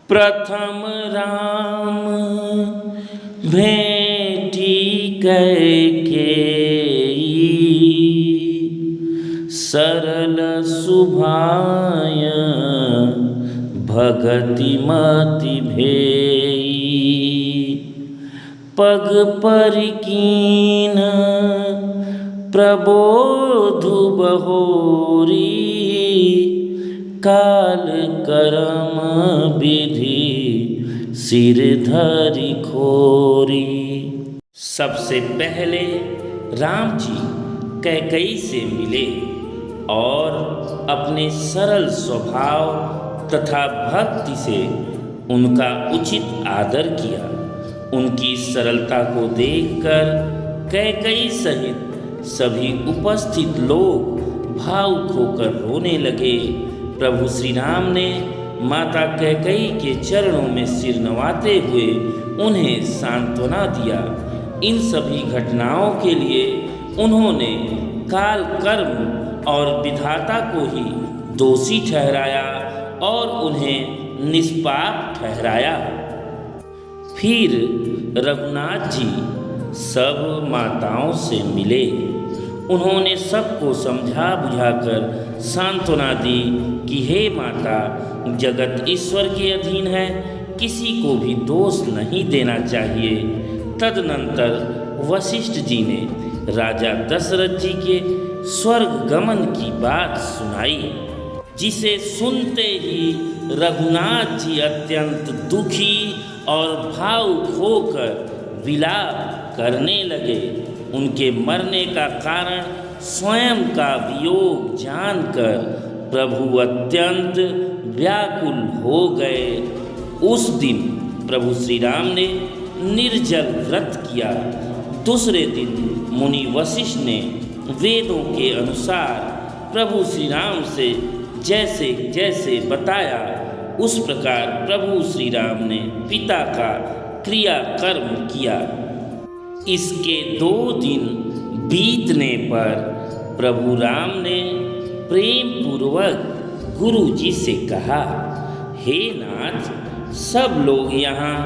प्रथम राम भेटी कैकेयी, सरल सुभाय भगति मति भेई। पग परिकीन प्रबोधु बहोरी, काल करम विधि सिर धरि खोरी। सबसे पहले राम जी कैकेयी से मिले और अपने सरल स्वभाव तथा भक्ति से उनका उचित आदर किया। उनकी सरलता को देखकर कैकेयी सहित सभी उपस्थित लोग भावुक होकर रोने लगे। प्रभु श्री राम ने माता कैकेयी के चरणों में सिर नवाते हुए उन्हें सांत्वना दिया। इन सभी घटनाओं के लिए उन्होंने काल कर्म और विधाता को ही दोषी ठहराया और उन्हें निष्पाप ठहराया। फिर रघुनाथ जी सब माताओं से मिले। उन्होंने सबको समझा बुझाकर सांत्वना दी कि हे माता, जगत ईश्वर के अधीन है, किसी को भी दोष नहीं देना चाहिए। तदनंतर वशिष्ठ जी ने राजा दशरथ जी के स्वर्ग गमन की बात सुनाई, जिसे सुनते ही रघुनाथ जी अत्यंत दुखी और भावुक होकर विलाप करने लगे। उनके मरने का कारण स्वयं का वियोग जानकर प्रभु अत्यंत व्याकुल हो गए। उस दिन प्रभु श्री राम ने निर्जल व्रत किया। दूसरे दिन मुनि वशिष्ठ ने वेदों के अनुसार प्रभु श्री राम से जैसे जैसे बताया, उस प्रकार प्रभु श्री राम ने पिता का क्रियाकर्म किया। इसके 2 दिन बीतने पर प्रभु राम ने प्रेम पूर्वक गुरु जी से कहा, हे नाथ, सब लोग यहाँ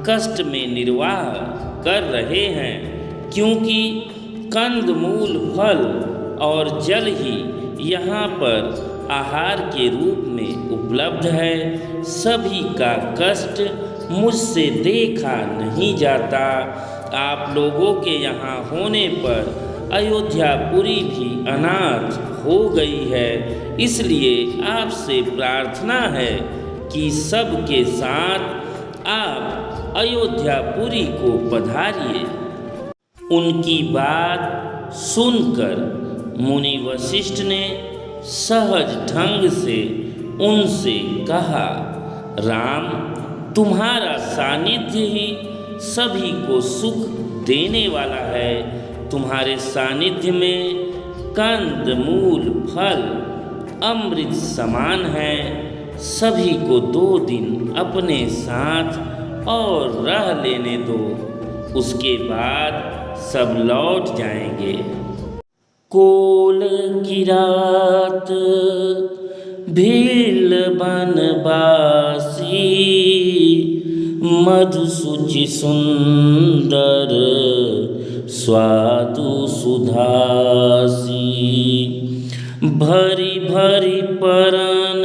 कष्ट में निर्वाह कर रहे हैं, क्योंकि कंदमूल, फल और जल ही यहाँ पर आहार के रूप में उपलब्ध है। सभी का कष्ट मुझसे देखा नहीं जाता। आप लोगों के यहाँ होने पर अयोध्यापुरी भी अनाथ हो गई है। इसलिए आपसे प्रार्थना है कि सबके साथ आप अयोध्यापुरी को पधारिए। उनकी बात सुनकर मुनि वशिष्ठ ने सहज ढंग से उनसे कहा, राम, तुम्हारा सानिध्य ही सभी को सुख देने वाला है। तुम्हारे सानिध्य में कंद मूल फल अमृत समान है। सभी को 2 दिन अपने साथ और रह लेने दो, उसके बाद सब लौट जाएंगे। कोल किरात भील बनवासी, मधुसुचि सुंदर स्वादु सुधासी। भरी भरी परन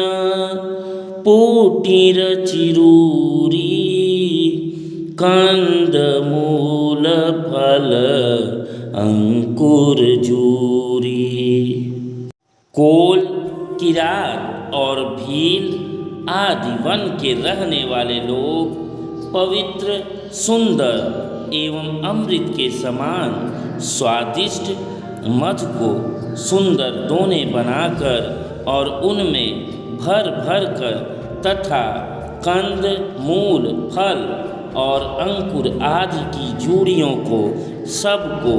पोटीर चिरूरी, कंद मूल फल अंकुर जूरी। कोल, किरात और भील आदि वन के रहने वाले लोग पवित्र, सुंदर एवं अमृत के समान स्वादिष्ट मधु को सुंदर दोने बनाकर और उनमें भर भर कर तथा कंद, मूल, फल और अंकुर आदि की जूड़ियों को सबको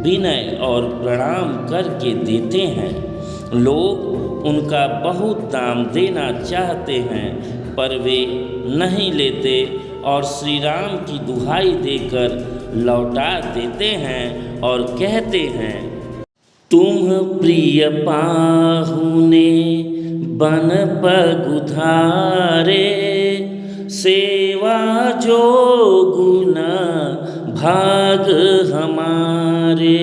विनय और प्रणाम करके देते हैं। लोग उनका बहुत दाम देना चाहते हैं, पर वे नहीं लेते और श्री राम की दुहाई देकर लौटा देते हैं और कहते हैं, तुम प्रिय पाहुने बन पगुधारे, सेवा जो गुण भाग हमारे,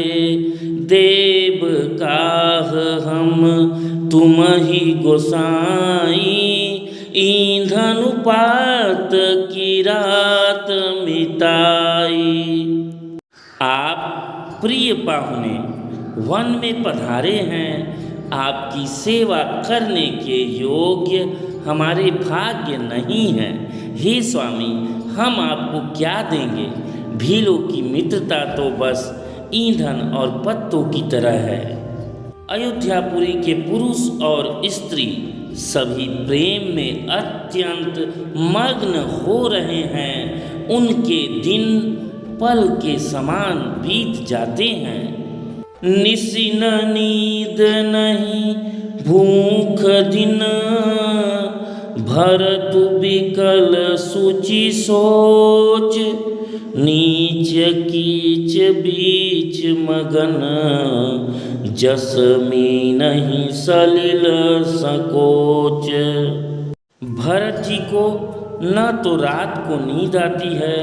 देव काह हम तुम ही गोसाई, ईंधन पात की रात मिताई। आप प्रिय पाहुने वन में पधारे हैं, आपकी सेवा करने के योग्य हमारे भाग्य नहीं है। हे स्वामी, हम आपको क्या देंगे? भीलों की मित्रता तो बस ईंधन और पत्तों की तरह है। अयोध्यापुरी के पुरुष और स्त्री सभी प्रेम में अत्यंत मग्न हो रहे हैं। उनके दिन पल के समान बीत जाते हैं। निसी न नींद नहीं भूख दिन, भरत बिकल सुचि सोच, नीच कीच बीच मगन, जस में नहीं सलिल संकोच। भरत जी को न तो रात को नींद आती है,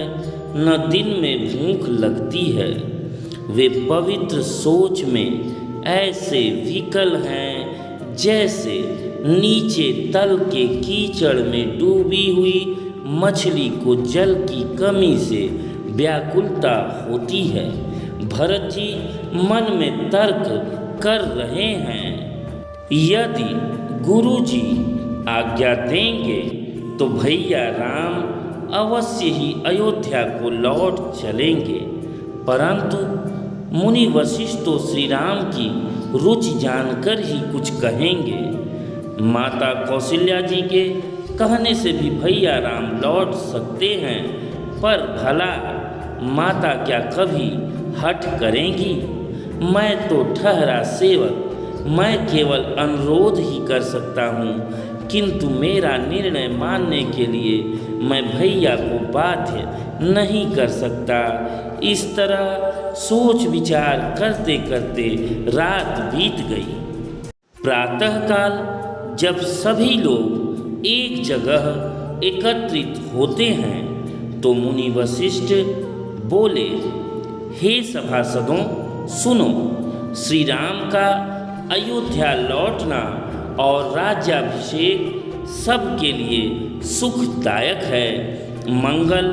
न दिन में भूख लगती है। वे पवित्र सोच में ऐसे विकल हैं जैसे नीचे तल के कीचड़ में डूबी हुई मछली को जल की कमी से व्याकुलता होती है। भरत जी मन में तर्क कर रहे हैं, यदि गुरु जी आज्ञा देंगे तो भैया राम अवश्य ही अयोध्या को लौट चलेंगे। परंतु मुनि वशिष्ठ तो श्री राम की रुचि जानकर ही कुछ कहेंगे। माता कौशल्या जी के कहने से भी भैया राम लौट सकते हैं, पर भला माता क्या कभी हठ करेंगी? मैं तो ठहरा सेवक, मैं केवल अनुरोध ही कर सकता हूँ, किंतु मेरा निर्णय मानने के लिए मैं भैया को बाध्य नहीं कर सकता। इस तरह सोच विचार करते करते रात बीत गई। प्रातःकाल जब सभी लोग एक जगह एकत्रित होते हैं तो मुनि वशिष्ठ बोले, हे सभासदों सुनो, श्री राम का अयोध्या लौटना और राज्याभिषेक सबके लिए सुखदायक है। मंगल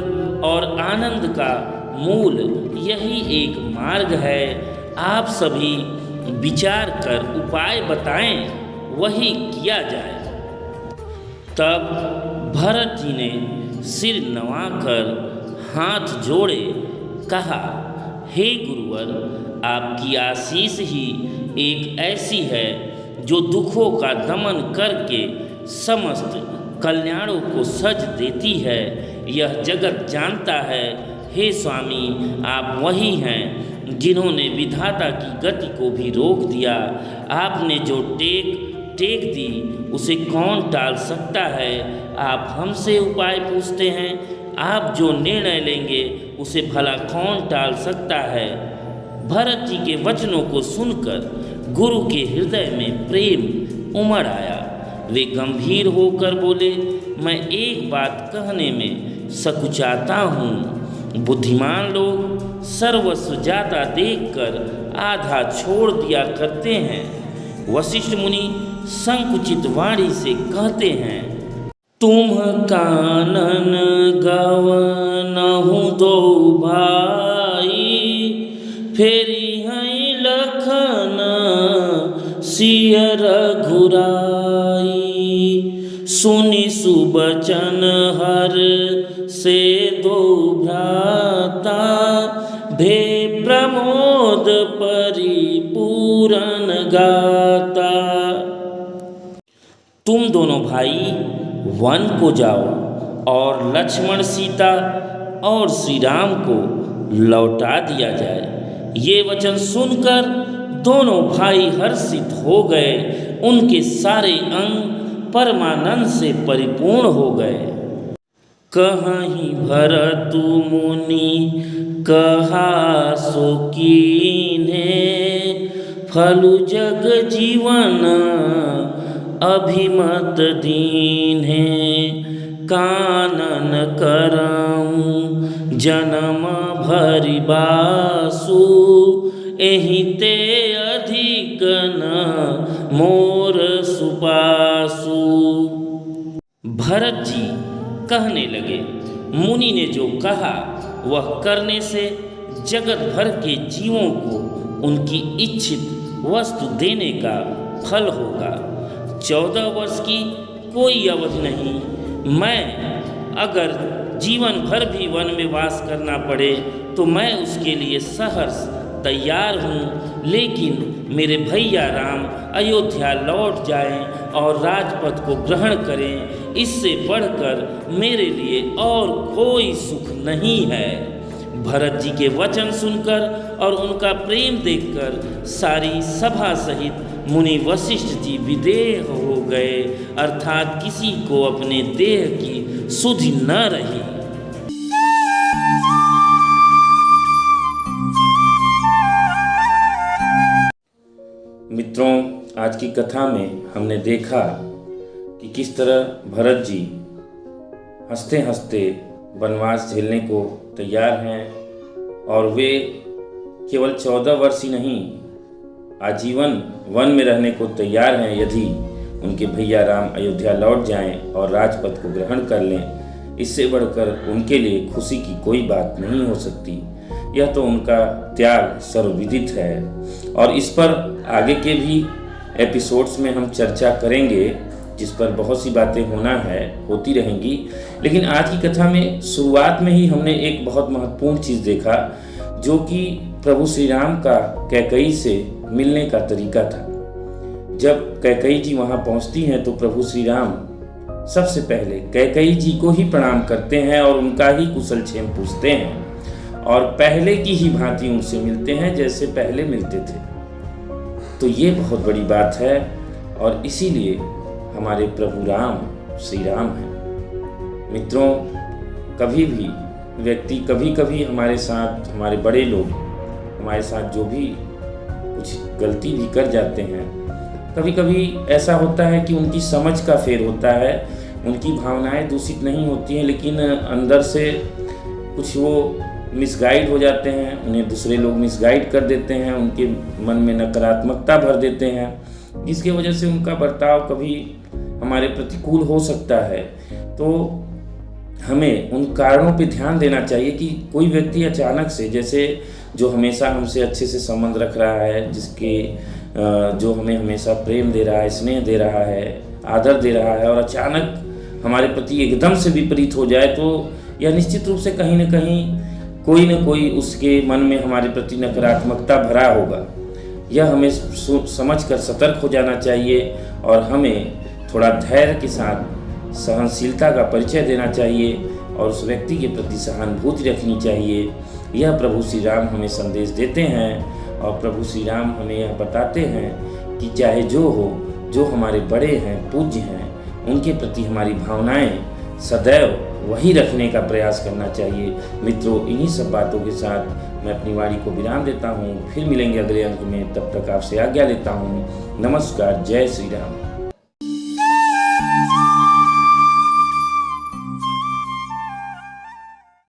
और आनंद का मूल यही एक मार्ग है। आप सभी विचार कर उपाय बताएं, वही किया जाए। तब भरत जी ने सिर नवाकर हाथ जोड़े कहा, हे गुरुवर, आपकी आशीष ही एक ऐसी है जो दुखों का दमन करके समस्त कल्याणों को सज देती है। यह जगत जानता है। हे स्वामी, आप वही हैं जिन्होंने विधाता की गति को भी रोक दिया। आपने जो टेक दी उसे कौन टाल सकता है? आप हमसे उपाय पूछते हैं, आप जो निर्णय लेंगे उसे भला कौन टाल सकता है? भरत जी के वचनों को सुनकर गुरु के हृदय में प्रेम उमड़ आया। वे गंभीर होकर बोले, मैं एक बात कहने में सकुचाता हूँ। बुद्धिमान लोग सर्वस्व जाता देखकर आधा छोड़ दिया करते हैं। वशिष्ठ मुनि संकुचित वाणी से कहते हैं, तुम कानन गवनहु दो भाई, फेरी हैं लखन सिय रघुराई। सुनि सुबचन हर से दो भ्राता, भे प्रमोद परिपूरन गाता। तुम दोनों भाई वन को जाओ और लक्ष्मण, सीता और श्री राम को लौटा दिया जाए। ये वचन सुनकर दोनों भाई हर्षित हो गए। उनके सारे अंग परमानंद से परिपूर्ण हो गए। कहीं भरतु मुनि कहा सो कीन्हे, फलु जग जीवन अभिमत दीन्हे। कानन करऊँ जन्म भरि बासु, एहि ते अधिक न मोर सुपासु। भरत जी कहने लगे, मुनि ने जो कहा वह करने से जगत भर के जीवों को उनकी इच्छित वस्तु देने का फल होगा। 14 वर्ष की कोई अवधि नहीं। मैं अगर जीवन भर भी वन में वास करना पड़े तो मैं उसके लिए सहर्ष तैयार हूँ, लेकिन मेरे भैया राम अयोध्या लौट जाएं और राजपद को ग्रहण करें, इससे बढ़कर मेरे लिए और कोई सुख नहीं है। भरत जी के वचन सुनकर और उनका प्रेम देखकर सारी सभा सहित मुनि वशिष्ठ जी विदेह हो गए, अर्थात किसी को अपने देह की सुधि न रही। मित्रों, आज की कथा में हमने देखा कि किस तरह भरत जी हंसते हंसते वनवास झेलने को तैयार हैं और वे केवल 14 वर्ष ही नहीं, आजीवन वन में रहने को तैयार हैं यदि उनके भैया राम अयोध्या लौट जाएं और राजपद को ग्रहण कर लें। इससे बढ़कर उनके लिए खुशी की कोई बात नहीं हो सकती। यह तो उनका त्याग सर्वविदित है और इस पर आगे के भी एपिसोड्स में हम चर्चा करेंगे, जिस पर बहुत सी बातें होती रहेंगी। लेकिन आज की कथा में शुरुआत में ही हमने एक बहुत महत्वपूर्ण चीज़ देखा, जो कि प्रभु श्री राम का कैकेयी से मिलने का तरीका था। जब कैकेयी जी वहाँ पहुँचती हैं तो प्रभु श्री राम सबसे पहले कैकेयी जी को ही प्रणाम करते हैं और उनका ही कुशल क्षेम पूछते हैं और पहले की ही भांति उनसे मिलते हैं जैसे पहले मिलते थे। तो ये बहुत बड़ी बात है और इसीलिए हमारे प्रभु राम श्री राम हैं। मित्रों, कभी भी व्यक्ति कभी हमारे साथ, हमारे बड़े लोग हमारे साथ जो भी कुछ गलती भी कर जाते हैं, कभी ऐसा होता है कि उनकी समझ का फेर होता है, उनकी भावनाएं दूषित नहीं होती हैं, लेकिन अंदर से कुछ वो मिसगाइड हो जाते हैं, उन्हें दूसरे लोग मिसगाइड कर देते हैं, उनके मन में नकारात्मकता भर देते हैं, जिसकी वजह से उनका बर्ताव कभी हमारे प्रतिकूल हो सकता है। तो हमें उन कारणों पे ध्यान देना चाहिए कि कोई व्यक्ति अचानक से, जैसे जो हमेशा हमसे अच्छे से संबंध रख रहा है, जो हमें हमेशा प्रेम दे रहा है, स्नेह दे रहा है, आदर दे रहा है, और अचानक हमारे प्रति एकदम से विपरीत हो जाए, तो यह निश्चित रूप से कहीं न कहीं कोई न कोई उसके मन में हमारे प्रति नकारात्मकता भरा होगा। यह हमें समझ कर सतर्क हो जाना चाहिए और हमें थोड़ा धैर्य के साथ सहनशीलता का परिचय देना चाहिए और उस व्यक्ति के प्रति सहानुभूति रखनी चाहिए। यह प्रभु श्री राम हमें संदेश देते हैं और प्रभु श्री राम हमें यह बताते हैं कि चाहे जो हो, जो हमारे बड़े हैं, पूज्य हैं, उनके प्रति हमारी भावनाएं सदैव वही रखने का प्रयास करना चाहिए। मित्रों, इन्हीं सब बातों के साथ मैं अपनी वाणी को विराम देता हूँ। फिर मिलेंगे अगले अंक में, तब तक आपसे आज्ञा लेता हूँ। नमस्कार। जय श्री राम।